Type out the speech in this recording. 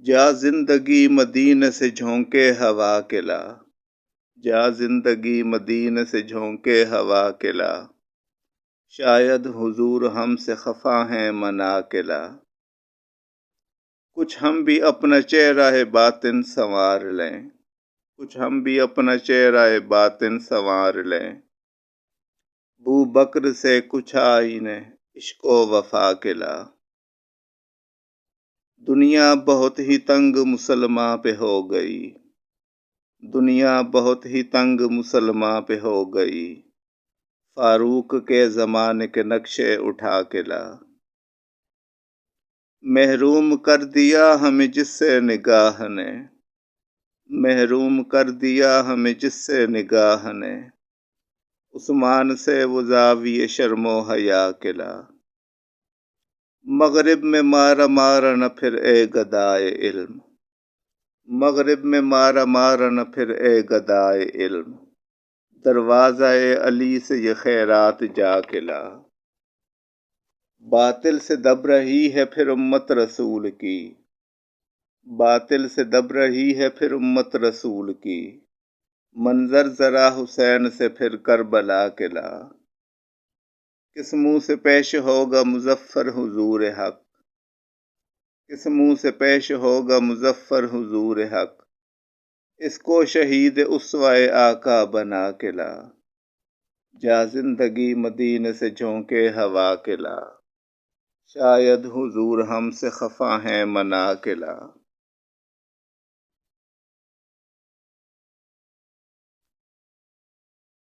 جا زندگی مدینے سے جھونکے ہوا کے لا، جا زندگی مدینے سے جھونکے ہوا کے لا، شاید حضور ہم سے خفا ہیں منا کے لا۔ کچھ ہم بھی اپنا چہرہ باطن سنوار لیں، کچھ ہم بھی اپنا چہرہ باطن سنوار لیں، بو بکر سے کچھ آئینے عشق و وفا کے لا۔ دنیا بہت ہی تنگ مسلماں پہ ہو گئی، دنیا بہت ہی تنگ مسلماں پہ ہو گئی، فاروق کے زمانے کے نقشے اٹھا کے لا۔ محروم کر دیا ہمیں جس سے نگاہ نے، محروم کر دیا ہمیں جس سے نگاہ نے، عثمان سے وہ زاویہ شرم و حیا کے لا۔ مغرب میں مارا مارا نہ پھر اے گدائے علم، مغرب میں مارا مارا نہ پھر اے گدائے علم، دروازہ علی سے یہ خیرات جا کے لا۔ باطل سے دب رہی ہے پھر امت رسول کی، باطل سے دب رہی ہے پھر امت رسول کی، منظر ذرا حسین سے پھر کربلا کے لا۔ کس منہ سے پیش ہوگا مظفر حضور حق، کس منہ سے پیش ہوگا مظفر حضور حق، اس کو شہید اسوہ آقا بنا کے لا۔ جا زندگی مدینے سے جھونکے ہوا کے لا، شاید حضور ہم سے خفا ہیں منا کے لا۔